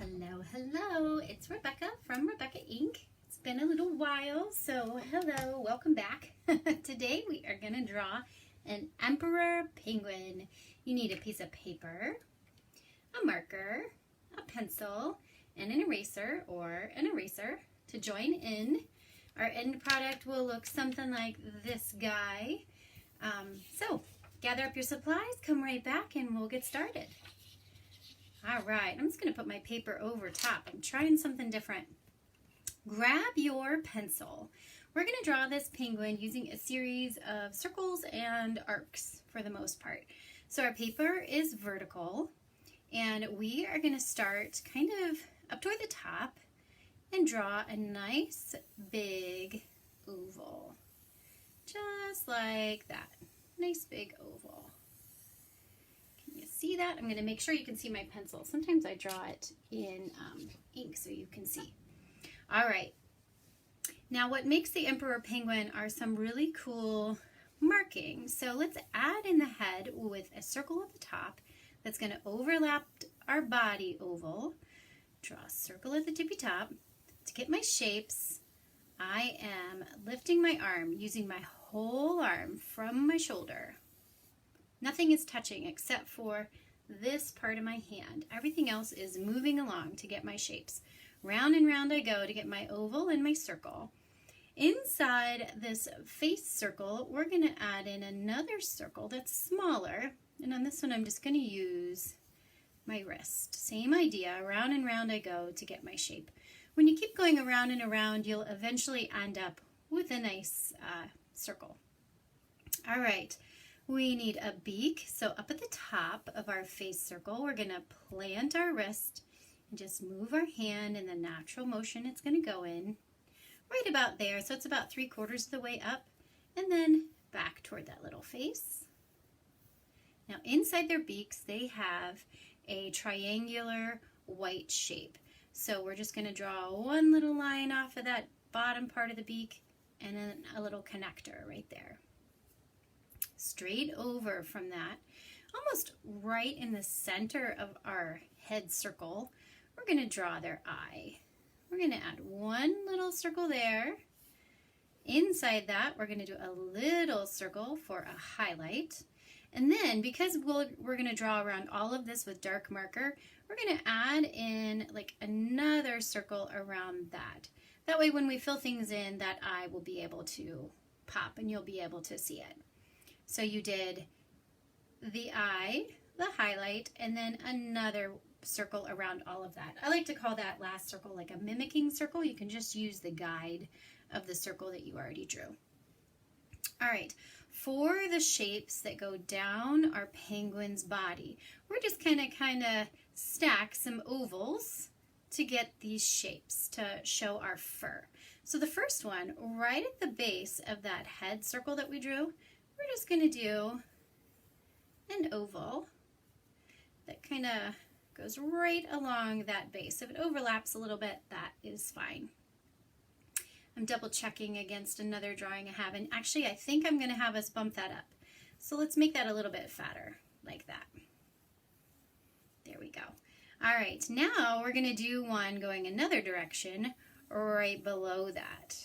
Hello, hello, it's Rebecca from Rebecca Inc. It's been a little while, so hello, welcome back. Today we are going to draw an emperor penguin. You need a piece of paper, a marker, a pencil, and an eraser or an eraser to join in. Our end product will look something like this guy. So gather up your supplies, come right back, and we'll get started. All right, I'm just going to put my paper over top. I'm trying something different. Grab your pencil. We're going to draw this penguin using a series of circles and arcs for the most part. So our paper is vertical, and we are going to start kind of up toward the top and draw a nice big oval. Just like that. Nice big oval. See that? I'm going to make sure you can see my pencil. Sometimes I draw it in ink so you can see. All right. Now what makes the emperor penguin are some really cool markings. So let's add in the head with a circle at the top that's going to overlap our body oval. Draw a circle at the tippy top. To get my shapes, I am lifting my arm using my whole arm from my shoulder. Nothing is touching except for this part of my hand. Everything else is moving along to get my shapes. Round and round I go to get my oval and my circle. Inside this face circle, we're going to add in another circle that's smaller. And on this one, I'm just going to use my wrist. Same idea, round and round I go to get my shape. When you keep going around and around, you'll eventually end up with a nice circle. All right. We need a beak, so up at the top of our face circle, we're going to plant our wrist and just move our hand in the natural motion it's going to go in, right about there. So it's about 3/4 of the way up, and then back toward that little face. Now inside their beaks, they have a triangular white shape. So we're just going to draw one little line off of that bottom part of the beak, and then a little connector right there. Straight over from that, almost right in the center of our head circle, we're going to draw their eye. We're going to add one little circle there. Inside that, we're going to do a little circle for a highlight. And then, because we're going to draw around all of this with dark marker, we're going to add in like another circle around that. That way, when we fill things in, that eye will be able to pop and you'll be able to see it. So you did the eye, the highlight, and then another circle around all of that. I like to call that last circle like a mimicking circle. You can just use the guide of the circle that you already drew. All right, for the shapes that go down our penguin's body, we're just kind of stack some ovals to get these shapes to show our fur. So the first one, right at the base of that head circle that we drew, we're just going to do an oval that kind of goes right along that base. If it overlaps a little bit, that is fine. I'm double checking against another drawing I have, and actually I think I'm going to have us bump that up. So let's make that a little bit fatter, like that. There we go. All right, now we're going to do one going another direction right below that.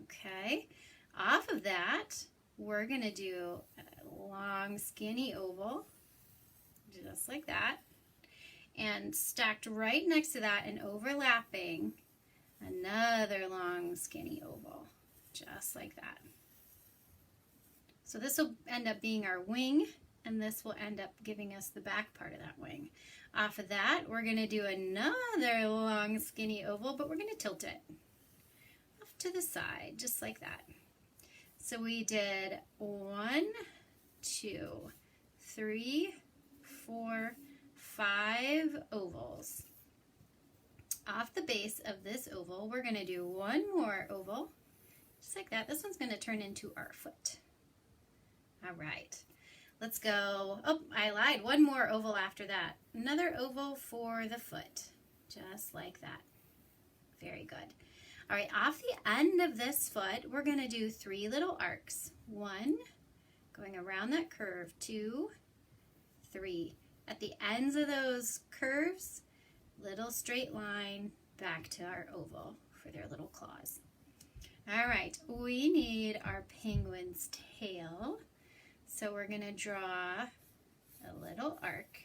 Okay. Off of that, we're going to do a long, skinny oval, just like that. And stacked right next to that and overlapping, another long, skinny oval, just like that. So this will end up being our wing, and this will end up giving us the back part of that wing. Off of that, we're going to do another long, skinny oval, but we're going to tilt it off to the side, just like that. So we did 1, 2, 3, 4, 5 ovals. Off the base of this oval, we're going to do one more oval, just like that. This one's going to turn into our foot. All right, let's go. Oh, I lied. One more oval after that. Another oval for the foot, just like that. Very good. All right, off the end of this foot, we're going to do 3 little arcs. 1, going around that curve, 2, 3. at the ends of those curves, little straight line back to our oval for their little claws. All right, we need our penguin's tail. So we're going to draw a little arc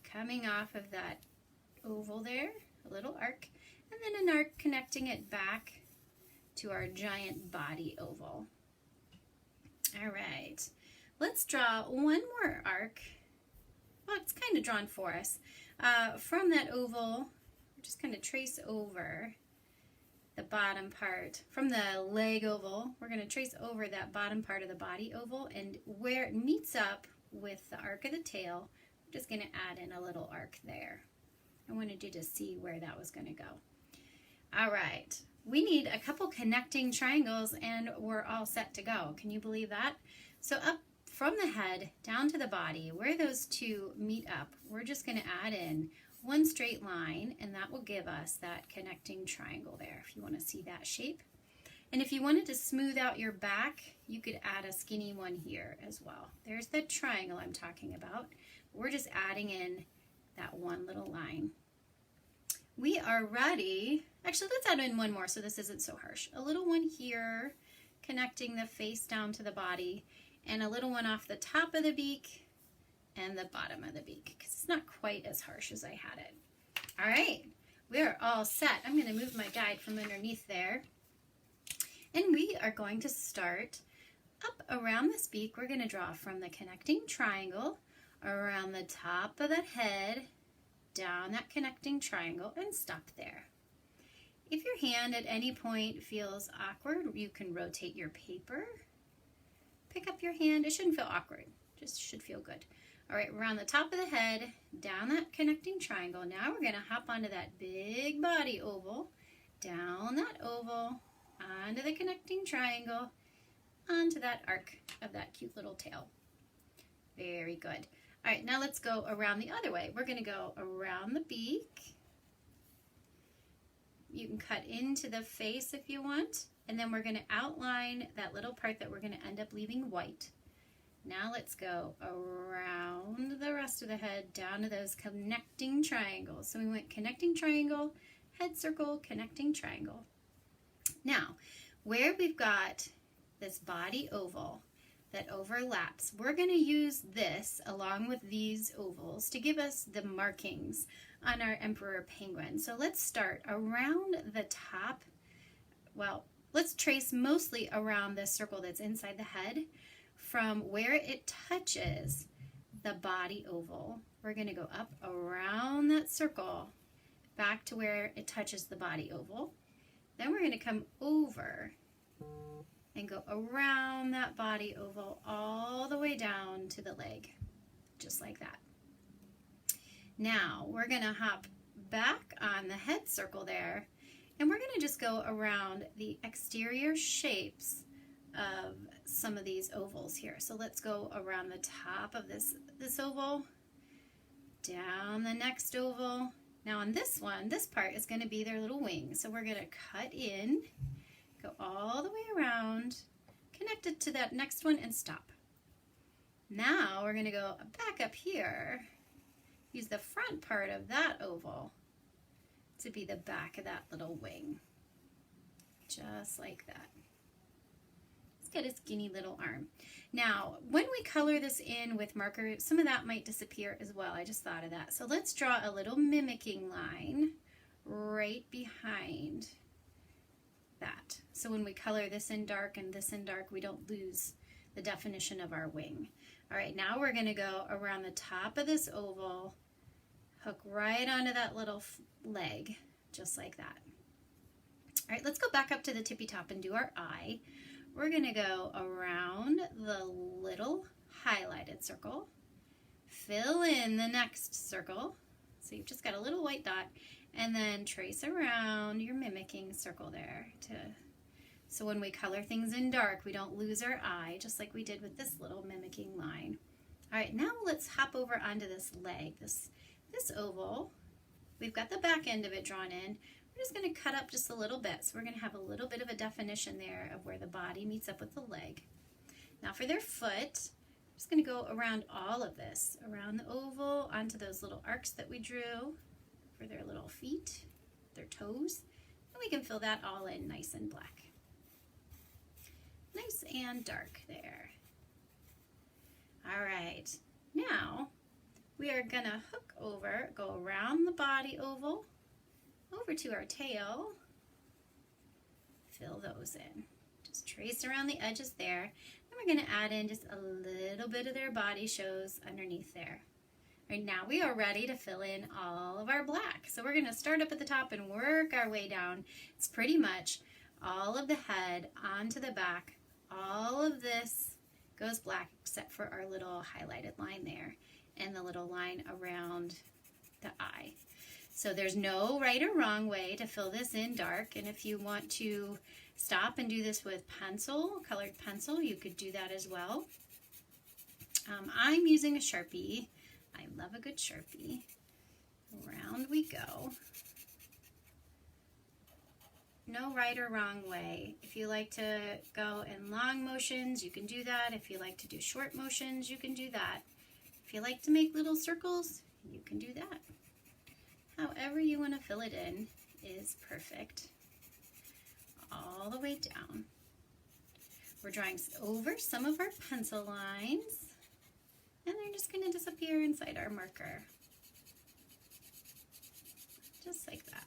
coming off of that oval there, a little arc, and then an arc connecting it back to our giant body oval. All right, let's draw one more arc. Well, it's kind of drawn for us. From that oval, just kind of trace over the bottom part. From the leg oval, we're going to trace over that bottom part of the body oval, and where it meets up with the arc of the tail, we're just going to add in a little arc there. I wanted you to see where that was going to go. All right, we need a couple connecting triangles and we're all set to go. Can you believe that? So up from the head down to the body, where those two meet up, we're just going to add in one straight line, and that will give us that connecting triangle there, if you want to see that shape. And if you wanted to smooth out your back, you could add a skinny one here as well. There's the triangle I'm talking about. We're just adding in that one little line. We are ready. Actually, let's add in one more so this isn't so harsh. A little one here, connecting the face down to the body, and a little one off the top of the beak and the bottom of the beak, because it's not quite as harsh as I had it. All right, we're all set. I'm going to move my guide from underneath there. And we are going to start up around this beak. We're going to draw from the connecting triangle around the top of that head, down that connecting triangle, and stop there. If your hand at any point feels awkward, you can rotate your paper. Pick up your hand. It shouldn't feel awkward. Just should feel good. All right, around the top of the head, down that connecting triangle. Now we're going to hop onto that big body oval, down that oval, onto the connecting triangle, onto that arc of that cute little tail. Very good. All right, now let's go around the other way. We're going to go around the beak. You can cut into the face if you want, and then we're going to outline that little part that we're going to end up leaving white. Now let's go around the rest of the head, down to those connecting triangles. So we went connecting triangle, head circle, connecting triangle. Now, where we've got this body oval that overlaps, we're going to use this along with these ovals to give us the markings on our emperor penguin. So let's start around the top. Well, let's trace mostly around this circle that's inside the head. From where it touches the body oval, we're going to go up around that circle back to where it touches the body oval. Then we're going to come over and go around that body oval all the way down to the leg, just like that. Now we're going to hop back on the head circle there, and we're going to just go around the exterior shapes of some of these ovals here. So let's go around the top of this oval, down the next oval. Now on this one, this part is going to be their little wings. So we're going to cut in, go all the way around, connect it to that next one, and stop. Now we're going to go back up here, use the front part of that oval to be the back of that little wing, just like that. Get a skinny little arm. Now, when we color this in with marker, some of that might disappear as well. I just thought of that. So let's draw a little mimicking line right behind that. So when we color this in dark and this in dark, we don't lose the definition of our wing. All right, now we're going to go around the top of this oval, hook right onto that little leg, just like that. All right, let's go back up to the tippy top and do our eye. We're going to go around the little highlighted circle, fill in the next circle, so you've just got a little white dot, and then trace around your mimicking circle there. So when we color things in dark, we don't lose our eye, just like we did with this little mimicking line. All right, now let's hop over onto this leg, this oval. We've got the back end of it drawn in. We're just going to cut up just a little bit, so we're going to have a little bit of a definition there of where the body meets up with the leg. Now for their foot, Just going to go around all of this, around the oval, onto those little arcs that we drew for their little feet, their toes. And we can fill that all in nice and black. Nice and dark there. All right, now we are going to hook over, go around the body oval, over to our tail, fill those in. Just trace around the edges there. And we're going to add in just a little bit of their body shows underneath there. All right, now we are ready to fill in all of our black. So we're going to start up at the top and work our way down. It's pretty much all of the head onto the back. All of this goes black except for our little highlighted line there and the little line around the eye. So there's no right or wrong way to fill this in dark, and if you want to stop and do this with pencil, colored pencil, you could do that as well. I'm using a Sharpie. I love a good Sharpie. Around we go. No right or wrong way. If you like to go in long motions, you can do that. If you like to do short motions, you can do that. If you like to make little circles, you can do that. However you want to fill it in is perfect. All the way down. We're drawing over some of our pencil lines, and they're just going to disappear inside our marker. Just like that.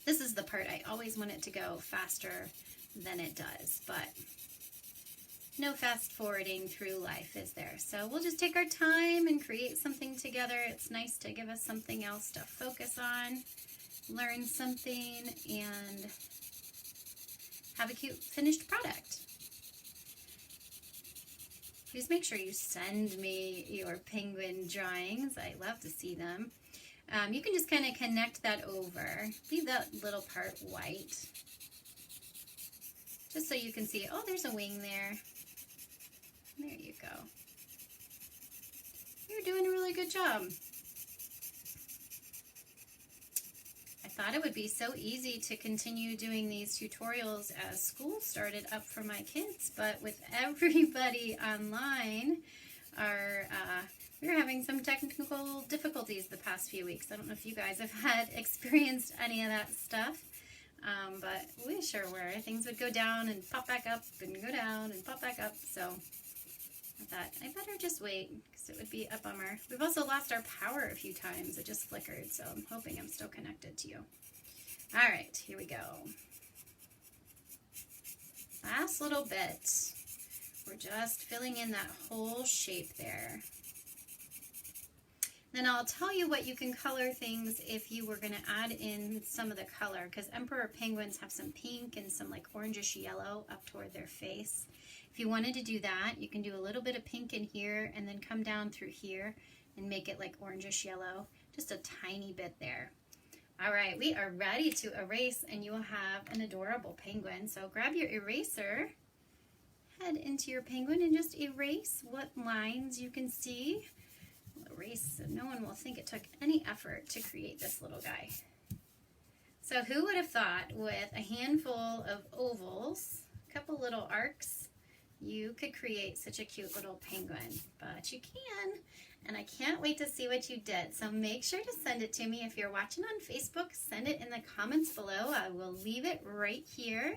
This is the part I always want it to go faster than it does, but no fast forwarding through life, is there? So we'll just take our time and create something together. It's nice to give us something else to focus on, learn something, and have a cute finished product. Please make sure you send me your penguin drawings. I love to see them. You can just kind of connect that over. Leave that little part white. Just so you can see, oh, there's a wing there. There you go. You're doing a really good job. I thought it would be so easy to continue doing these tutorials as school started up for my kids, but with everybody online, we're having some technical difficulties the past few weeks. I don't know if you guys have had experienced any of that stuff, but we sure were. Things would go down and pop back up and go down and pop back up, so I thought I better just wait because it would be a bummer. We've also lost our power a few times. It just flickered, so I'm hoping I'm still connected to you. All right, here we go. Last little bit. We're just filling in that whole shape there. Then I'll tell you what you can color things if you were going to add in some of the color, because emperor penguins have some pink and some like orangish yellow up toward their face. If you wanted to do that, you can do a little bit of pink in here and then come down through here and make it like orangish yellow, just a tiny bit there. All right, we are ready to erase, and you will have an adorable penguin. So grab your eraser, head into your penguin, and just erase what lines you can see. Erase so no one will think it took any effort to create this little guy. So who would have thought with a handful of ovals, a couple little arcs, you could create such a cute little penguin? But you can, and I can't wait to see what you did. So make sure to send it to me. If you're watching on Facebook, send it in the comments below. I will leave it right here.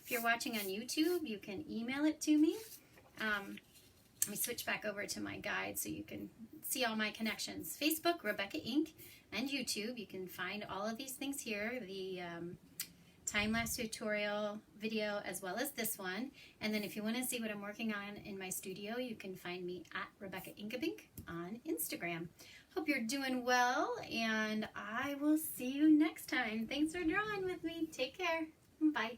If you're watching on YouTube, you can email it to me. Let me switch back over to my guide so you can see all my connections. Facebook, Rebecca Inc., and YouTube. You can find all of these things here, the time-lapse tutorial video as well as this one. And then if you want to see what I'm working on in my studio, you can find me at Rebecca Inkabink on Instagram. Hope you're doing well, and I will see you next time. Thanks for drawing with me. Take care. Bye.